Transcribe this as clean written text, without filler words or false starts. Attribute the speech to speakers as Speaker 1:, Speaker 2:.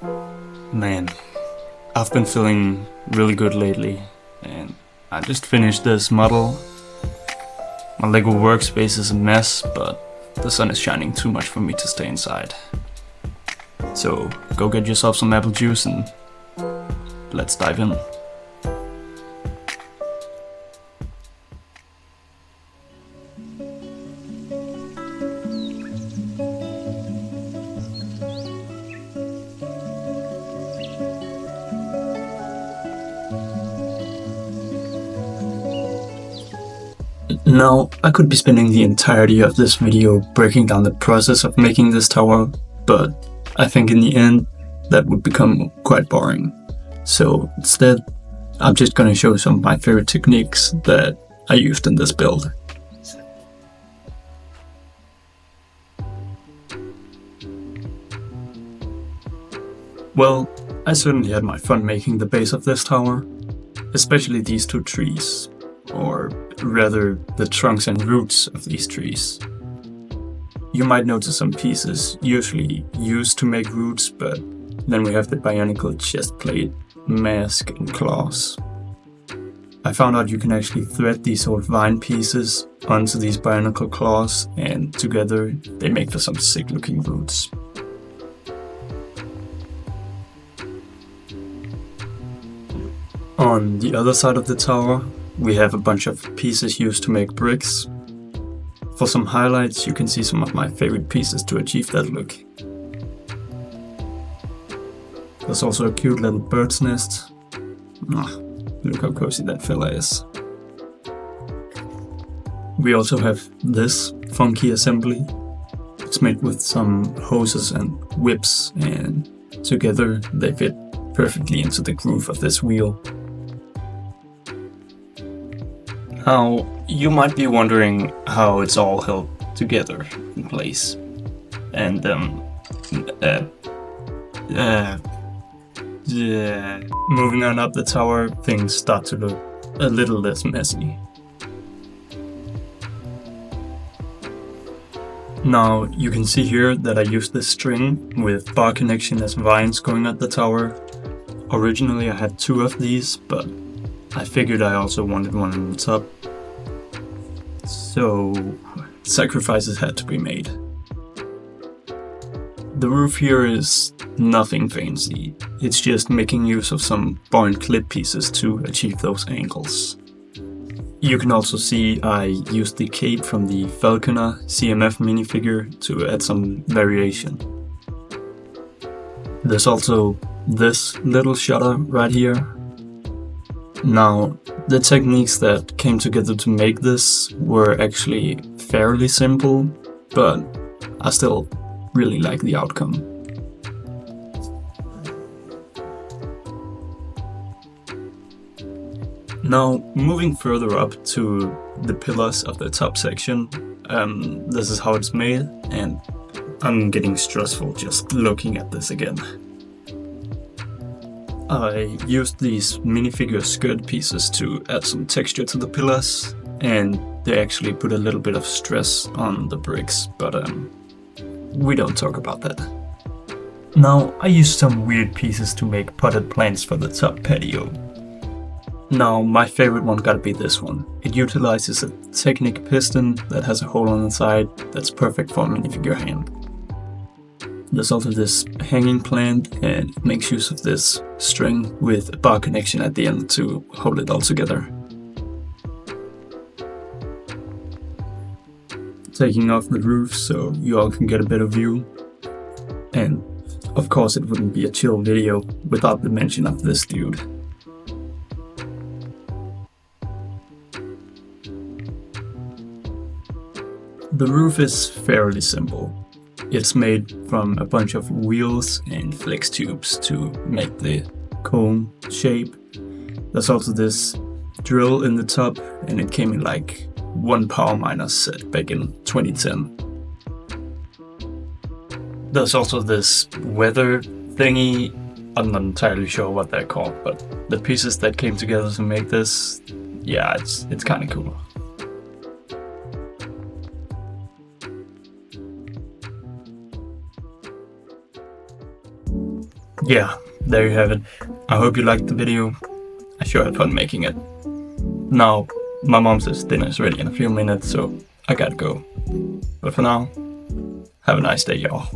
Speaker 1: Man, I've been feeling really good lately, and I just finished this model. My Lego workspace is a mess, but the sun is shining too much for me to stay inside. So go get yourself some apple juice and let's dive in. Now, I could be spending the entirety of this video breaking down the process of making this tower, but I think in the end that would become quite boring. So instead, I'm just gonna show some of my favorite techniques that I used in this build. Well, I certainly had my fun making the base of this tower, especially these two trees, or rather the trunks and roots of these trees. You might notice some pieces usually used to make roots, but then we have the Bionicle chest plate, mask and claws. I found out you can actually thread these old vine pieces onto these Bionicle claws, and together they make for some sick looking roots. On the other side of the tower, we have a bunch of pieces used to make bricks. For some highlights, you can see some of my favorite pieces to achieve that look. There's also a cute little bird's nest. Look how cozy that fella is. We also have this funky assembly. It's made with some hoses and whips, and together they fit perfectly into the groove of this wheel. Now, you might be wondering how it's all held together in place. And moving on up the tower, things start to look a little less messy. Now, you can see here that I used this string with bar connection as vines going at the tower. Originally I had two of these, but I figured I also wanted one on the top, so sacrifices had to be made. The roof here is nothing fancy, it's just making use of some point clip pieces to achieve those angles. You can also see I used the cape from the Falconer CMF minifigure to add some variation. There's also this little shutter right here. Now, the techniques that came together to make this were actually fairly simple, but I still really like the outcome. Now, moving further up to the pillars of the top section, this is how it's made, and I'm getting stressful just looking at this again. I used these minifigure skirt pieces to add some texture to the pillars, and they actually put a little bit of stress on the bricks, but we don't talk about that. Now, I used some weird pieces to make potted plants for the top patio. Now, my favorite one gotta be this one. It utilizes a Technic piston that has a hole on the side that's perfect for a minifigure hand. There's also this hanging plant, and it makes use of this string with a bar connection at the end to hold it all together. Taking off the roof so you all can get a better view. And of course it wouldn't be a chill video without the mention of this dude. The roof is fairly simple. It's made from a bunch of wheels and flex tubes to make the cone shape. There's also this drill in the top, and it came in like one power minus set back in 2010. There's also this weather thingy. I'm not entirely sure what they're called, but the pieces that came together to make this, yeah, it's kind of cool. yeah, there you have it. I hope you liked the video. I sure had fun making it. Now, my mom says dinner is ready in a few minutes, so I gotta go. But for now, have a nice day, y'all.